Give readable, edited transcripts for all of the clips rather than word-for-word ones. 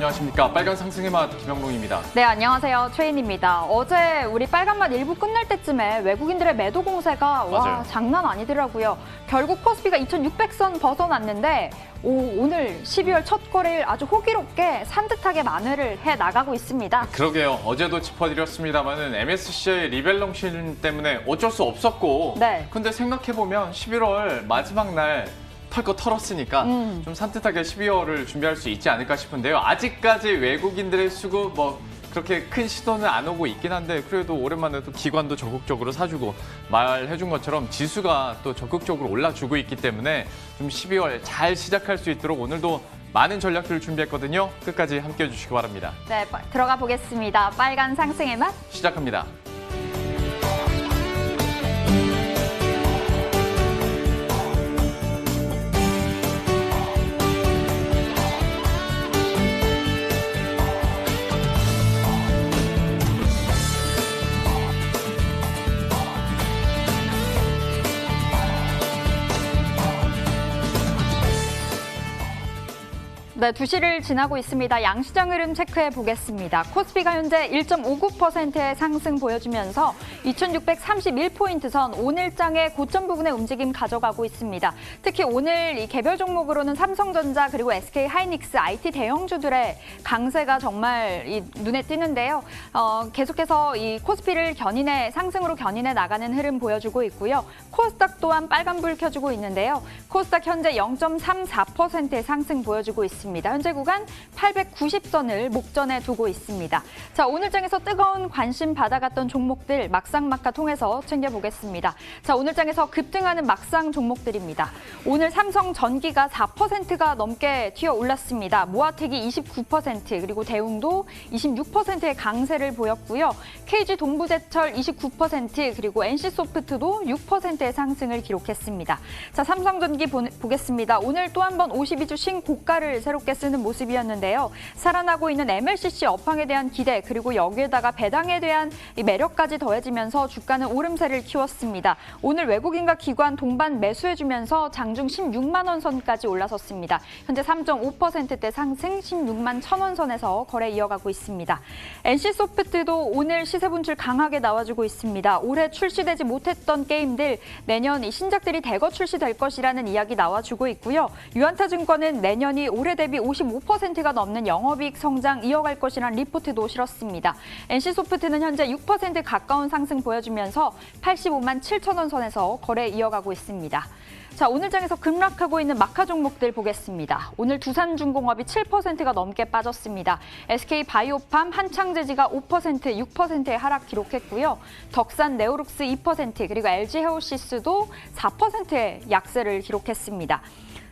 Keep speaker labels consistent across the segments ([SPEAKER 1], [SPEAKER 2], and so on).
[SPEAKER 1] 안녕하십니까. 빨간 상승의 맛 김영롱입니다.
[SPEAKER 2] 네, 안녕하세요. 최인입니다. 어제 우리 빨간맛 1부 끝날 때쯤에 외국인들의 매도 공세가
[SPEAKER 1] 맞아요.
[SPEAKER 2] 장난 아니더라고요. 결국 코스피가 2600선 벗어났는데 오늘 12월 첫 거래일 아주 호기롭게 산뜻하게 만회를 해나가고 있습니다.
[SPEAKER 1] 그러게요. 어제도 짚어드렸습니다만은 MSCI 리밸런싱 때문에 어쩔 수 없었고
[SPEAKER 2] 네.
[SPEAKER 1] 근데 생각해보면 11월 마지막 날 털 거 털었으니까 좀 산뜻하게 12월을 준비할 수 있지 않을까 싶은데요. 아직까지 외국인들의 수급 그렇게 큰 시도는 안 오고 있긴 한데 그래도 오랜만에 또 기관도 적극적으로 사주고 말해준 것처럼 지수가 또 적극적으로 올라주고 있기 때문에 좀 12월 잘 시작할 수 있도록 오늘도 많은 전략들을 준비했거든요. 끝까지 함께해 주시기 바랍니다.
[SPEAKER 2] 네, 들어가 보겠습니다. 빨간 상승의 맛
[SPEAKER 1] 시작합니다.
[SPEAKER 2] 네, 2시를 지나고 있습니다. 양시장 흐름 체크해 보겠습니다. 코스피가 현재 1.59%의 상승 보여주면서 2631포인트 선 오늘장의 고점 부분의 움직임 가져가고 있습니다. 특히 오늘 이 개별 종목으로는 삼성전자 그리고 SK하이닉스, IT 대형주들의 강세가 정말 눈에 띄는데요. 계속해서 이 코스피를 상승으로 견인해 나가는 흐름 보여주고 있고요. 코스닥 또한 빨간불 켜주고 있는데요. 코스닥 현재 0.34%의 상승 보여주고 있습니다. 현재 구간 890선을 목전에 두고 있습니다. 자, 오늘장에서 뜨거운 관심 받아갔던 종목들 막상막하 통해서 챙겨보겠습니다. 자, 오늘장에서 급등하는 막상 종목들입니다. 오늘 삼성전기가 4%가 넘게 튀어 올랐습니다. 모아텍이 29% 그리고 대웅도 26%의 강세를 보였고요. KG동부제철 29% 그리고 NC소프트도 6%의 상승을 기록했습니다. 자, 삼성전기 보겠습니다. 오늘 또 한 번 52주 신고가를 새롭게 쓰는 모습이었는데요. 살아나고 있는 MLCC 업황에 대한 기대 그리고 여기에다가 배당에 대한 매력까지 더해지면서 주가는 오름세를 키웠습니다. 오늘 외국인과 기관 동반 매수해주면서 장중 16만 원 선까지 올라섰습니다. 현재 3.5%대 상승 16만 1,000원 선에서 거래 이어가고 있습니다. NC소프트도 오늘 시세 분출 강하게 나와주고 있습니다. 올해 출시되지 못했던 게임들 내년 이 신작들이 대거 출시될 것이라는 이야기 나와주고 있고요. 유안타증권은 내년이 올해 대비 55%가 넘는 영업이익 성장 이어갈 것이란 리포트도 실었습니다. NC소프트는 현재 6% 가까운 상승 보여주면서 85만 7,000원 선에서 거래 이어가고 있습니다. 자, 오늘장에서 급락하고 있는 마카 종목들 보겠습니다. 오늘 두산중공업이 7%가 넘게 빠졌습니다. SK바이오팜, 한창제지가 5%, 6%의 하락 기록했고요. 덕산 네오룩스 2%, 그리고 LG헤오시스도 4%의 약세를 기록했습니다.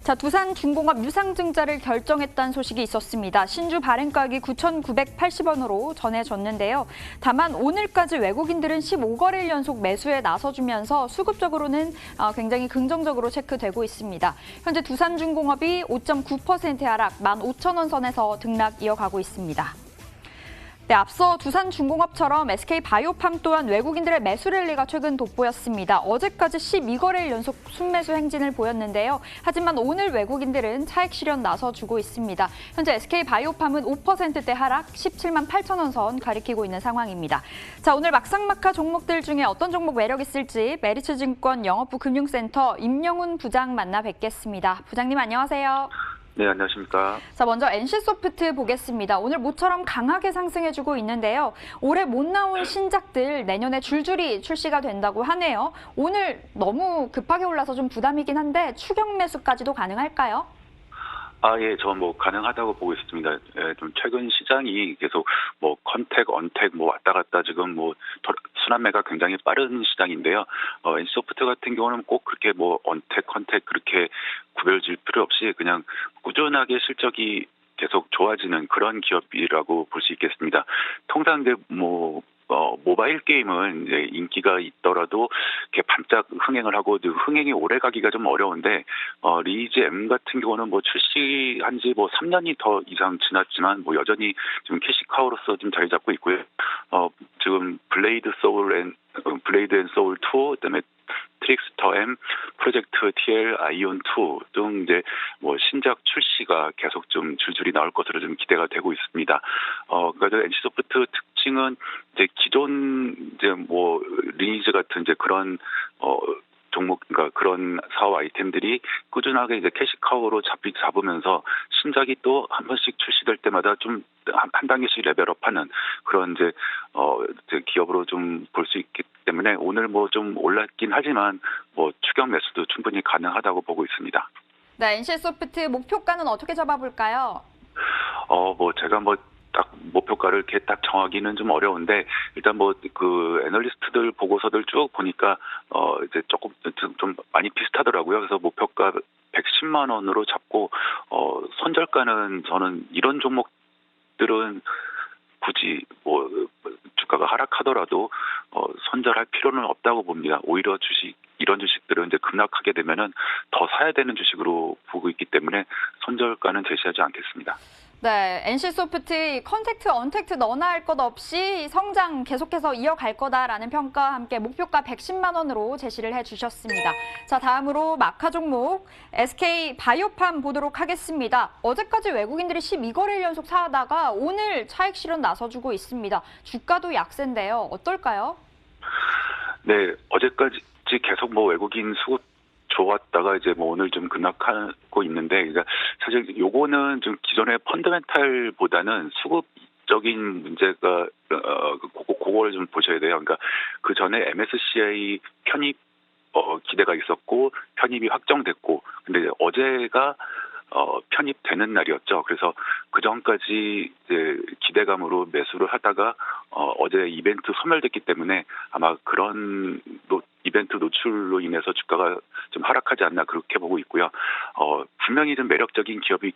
[SPEAKER 2] 자, 두산중공업 유상증자를 결정했다는 소식이 있었습니다. 신주 발행가격이 9,980원으로 전해졌는데요. 다만 오늘까지 외국인들은 15거래일 연속 매수에 나서주면서 수급적으로는 굉장히 긍정적으로 체크되고 있습니다. 현재 두산중공업이 5.9%의 하락, 15,000원 선에서 등락 이어가고 있습니다. 네, 앞서 두산중공업처럼 SK바이오팜 또한 외국인들의 매수 랠리가 최근 돋보였습니다. 어제까지 12거래일 연속 순매수 행진을 보였는데요. 하지만 오늘 외국인들은 차익 실현 나서주고 있습니다. 현재 SK바이오팜은 5%대 하락 17만 8,000원 선 가리키고 있는 상황입니다. 자, 오늘 막상막하 종목들 중에 어떤 종목 매력 있을지 메리츠증권 영업부 금융센터 임영훈 부장 만나 뵙겠습니다. 부장님 안녕하세요.
[SPEAKER 3] 네, 안녕하십니까.
[SPEAKER 2] 자, 먼저 NC소프트 보겠습니다. 오늘 모처럼 강하게 상승해주고 있는데요. 올해 못 나온 신작들 내년에 줄줄이 출시가 된다고 하네요. 오늘 너무 급하게 올라서 좀 부담이긴 한데 추격 매수까지도 가능할까요?
[SPEAKER 3] 예, 저 가능하다고 보고 있습니다. 예, 좀 최근 시장이 계속 컨택, 언택 왔다 갔다 지금 순환매가 굉장히 빠른 시장인데요. NC소프트 같은 경우는 꼭 그렇게 언택, 컨택 그렇게 구별 질 필요 없이 그냥 꾸준하게 실적이 계속 좋아지는 그런 기업이라고 볼 수 있겠습니다. 통상 이제 모바일 게임은 이제 인기가 있더라도 이렇게 반짝 흥행을 하고 흥행이 오래 가기가 좀 어려운데 리니지 M 같은 경우는 출시한 지 3년이 더 이상 지났지만 여전히 지금 캐시카우로서 좀 자리 잡고 있고요. 지금 블레이드 앤 소울 2, 그다음에 트릭스터 M, 프로젝트 TL, 아이온 2 등 이제 뭐 신작 출시가 계속 좀 줄줄이 나올 것으로 좀 기대가 되고 있습니다. 그러니까 NC소프트 특징은 이제 기존 이제 뭐 리니지 같은 이제 그런 종목, 그러니까 그런 사업 아이템들이 꾸준하게 이제 캐시카우로 잡으면서 신작이 또 한 번씩 출시될 때마다 좀 한 단계씩 레벨업하는 그런 이제 기업으로 좀 볼 수 있기 때문에 오늘 뭐 좀 올랐긴 하지만 뭐 추격 매수도 충분히 가능하다고 보고 있습니다.
[SPEAKER 2] 네, NC소프트 목표가는 어떻게 잡아볼까요?
[SPEAKER 3] 뭐 제가 뭐 딱 목표가를 이렇게 딱 정하기는 좀 어려운데 일단 뭐 그 애널리스트들 보고서들 쭉 보니까 이제 조금 좀 많이 비슷하더라고요. 그래서 목표가 110만 원으로 잡고 손절가는 저는 이런 종목들은 굳이 뭐 주가가 하락하더라도 손절할 필요는 없다고 봅니다. 오히려 이런 주식들은 이제 급락하게 되면은 더 사야 되는 주식으로 보고 있기 때문에 손절가는 제시하지 않겠습니다.
[SPEAKER 2] 네, NC소프트 컨택트, 언택트 너나 할 것 없이 성장 계속해서 이어갈 거다라는 평가와 함께 목표가 110만 원으로 제시를 해주셨습니다. 자, 다음으로 마카 종목 SK 바이오팜 보도록 하겠습니다. 어제까지 외국인들이 12거래일 연속 사다가 오늘 차익 실현 나서주고 있습니다. 주가도 약세인데요. 어떨까요?
[SPEAKER 3] 네, 어제까지 계속 뭐 외국인 수급 좋았다가 이제 뭐 오늘 좀 급락하고 있는데, 그러니까 사실 요거는 좀 기존의 펀더멘탈보다는 수급적인 문제가 그걸 좀 보셔야 돼요. 그러니까 그 전에 MSCI 편입 기대가 있었고 편입이 확정됐고, 근데 어제가 편입되는 날이었죠. 그래서 그 전까지 이제 기대감으로 매수를 하다가 어제 이벤트 소멸됐기 때문에 아마 그런 이벤트 노출로 인해서 주가가 좀 하락하지 않나 그렇게 보고 있고요. 분명히 좀 매력적인 기업이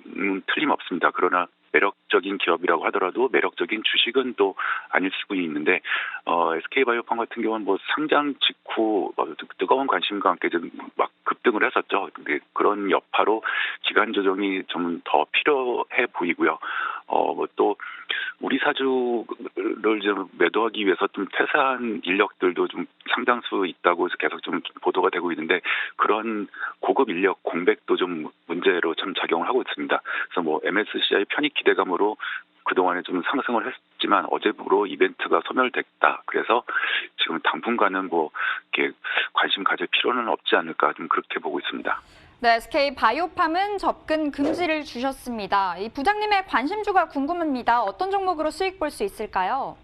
[SPEAKER 3] 틀림없습니다. 그러나 매력적인 기업이라고 하더라도 매력적인 주식은 또 아닐 수가 있는데 SK바이오팜 같은 경우는 뭐 상장 직후 뜨거운 관심과 함께 좀 막 급등을 했었죠. 근데 그런 여파로 기간 조정이 좀 더 필요해 보이고요. 뭐 또 우리 사주를 좀 매도하기 위해서 좀 퇴사한 인력들도 좀 상당수 있다고 해서 계속 좀 보도가 되고 있는데 그런 고급 인력 공백도 좀 문제로 참 작용을 하고 있습니다. 그래서 뭐 MSCI 편입 기대감으로 그동안에 좀 상승을 했지만 어제부로 이벤트가 소멸됐다. 그래서 지금 당분간은 뭐 이렇게 관심 가질 필요는 없지 않을까 좀 그렇게 보고 있습니다.
[SPEAKER 2] 네, SK 바이오팜은 접근 금지를 주셨습니다. 이 부장님의 관심주가 궁금합니다. 어떤 종목으로 수익 볼 수 있을까요?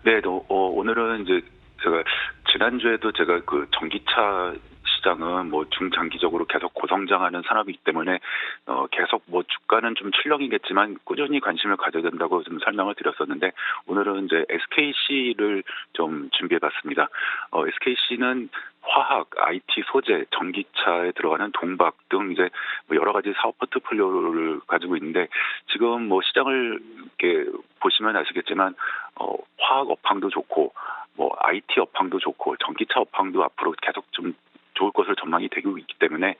[SPEAKER 3] 네, 오늘은 이제 제가 지난주에도 제가 그 전기차 시장은 뭐 중장기적으로 계속 고성장하는 산업이기 때문에 계속 뭐 주가는 좀 출렁이겠지만 꾸준히 관심을 가져야 된다고 좀 설명을 드렸었는데 오늘은 이제 SKC를 좀 준비해봤습니다. SKC는 화학, IT 소재, 전기차에 들어가는 동박 등 이제 뭐 여러 가지 사업 포트폴리오를 가지고 있는데 지금 뭐 시장을 이렇게 보시면 아시겠지만 화학 업황도 좋고 뭐 IT 업황도 좋고 전기차 업황도 앞으로 계속 좀 좋을 것으로 전망이 되고 있기 때문에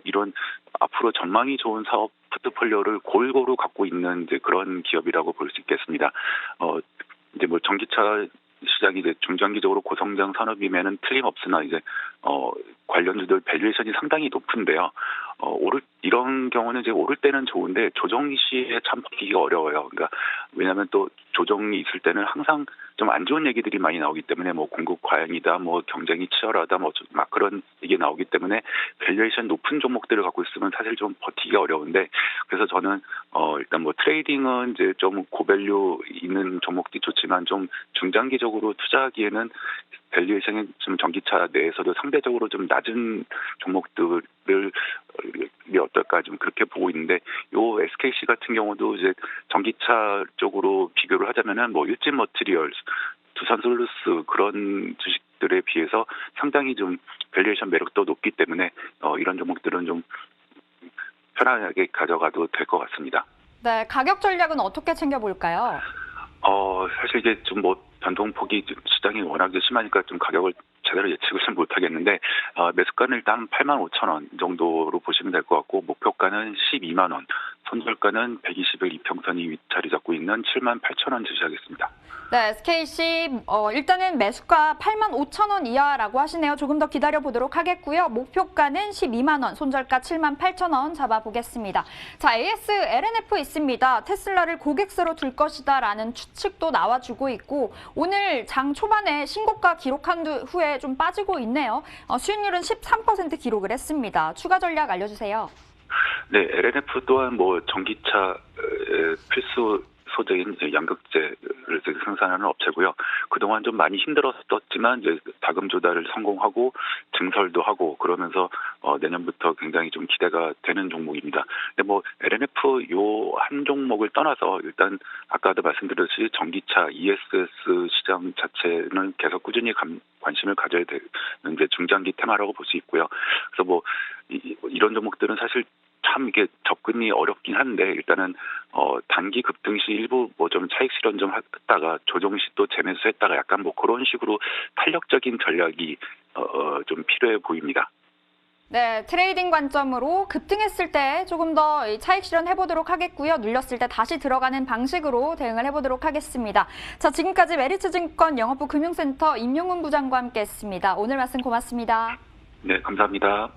[SPEAKER 3] 이런 앞으로 전망이 좋은 사업 포트폴리오를 골고루 갖고 있는 이제 그런 기업이라고 볼 수 있겠습니다. 이제 뭐 전기차 시장이 이제 중장기적으로 고성장 산업이면은 틀림없으나 이제 관련주들 밸류에이션이 상당히 높은데요. 이런 경우는 이제 오를 때는 좋은데 조정 시에 참 보기가 어려워요. 그러니까 왜냐하면 또 조정이 있을 때는 항상 좀 안 좋은 얘기들이 많이 나오기 때문에 뭐 공급 과잉이다, 뭐 경쟁이 치열하다, 뭐 막 그런 얘기 나오기 때문에 밸류에이션 높은 종목들을 갖고 있으면 사실 좀 버티기가 어려운데 그래서 저는 일단 뭐 트레이딩은 이제 좀 고밸류 있는 종목들이 좋지만 좀 중장기적으로 투자하기에는 밸류에이션이 좀 전기차 내에서도 상대적으로 좀 낮은 종목들을 어떨까 좀 그렇게 보고 있는데 요 SKC 같은 경우도 이제 전기차 쪽으로 비교를 하자면은 뭐 일진 머티리얼, 두산솔루스 그런 주식들에 비해서 상당히 좀 밸류에이션 매력도 높기 때문에 이런 종목들은 좀 편안하게 가져가도 될 것 같습니다.
[SPEAKER 2] 네, 가격 전략은 어떻게 챙겨볼까요?
[SPEAKER 3] 사실 이게 좀 뭐 변동폭이 시장이 워낙 심하니까 좀 가격을 제대로 예측을 좀 못하겠는데 매수가는 일단 85,000원 정도로 보시면 될 것 같고 목표가는 12만 원, 손절가는 120일 이평선이 자리 잡고 있는 78,000원 지지하겠습니다.
[SPEAKER 2] 네, SKC 일단은 매수가 85,000원 이하라고 하시네요. 조금 더 기다려 보도록 하겠고요. 목표가는 12만 원, 손절가 78,000원 잡아보겠습니다. 자, AS LNF 있습니다. 테슬라를 고객수로 둘 것이다라는 추측도 나와주고 있고 오늘 장 초반에 신고가 기록한 후에 좀 빠지고 있네요. 수익률은 13% 기록을 했습니다. 추가 전략 알려주세요.
[SPEAKER 3] 네, LNF 또한 뭐 전기차 필수 소재인 양극재를 생산하는 업체고요. 그동안 좀 많이 힘들었었지만 이제 자금 조달을 성공하고 증설도 하고 그러면서 내년부터 굉장히 좀 기대가 되는 종목입니다. 근데 뭐 LNF 요 한 종목을 떠나서 일단 아까도 말씀드렸듯이 전기차 ESS 시장 자체는 계속 꾸준히 관심을 가져야 되는 이제 중장기 테마라고 볼 수 있고요. 그래서 뭐 이런 종목들은 사실 참 이게 접근이 어렵긴 한데 일단은 단기 급등 시 일부 뭐 좀 차익 실현 좀 했다가 조정 시 또 재매수했다가 약간 뭐 그런 식으로 탄력적인 전략이 좀 필요해 보입니다.
[SPEAKER 2] 네, 트레이딩 관점으로 급등했을 때 조금 더 차익 실현 해보도록 하겠고요. 눌렸을 때 다시 들어가는 방식으로 대응을 해보도록 하겠습니다. 자, 지금까지 메리츠증권 영업부 금융센터 임용훈 부장과 함께했습니다. 오늘 말씀 고맙습니다.
[SPEAKER 3] 네, 감사합니다.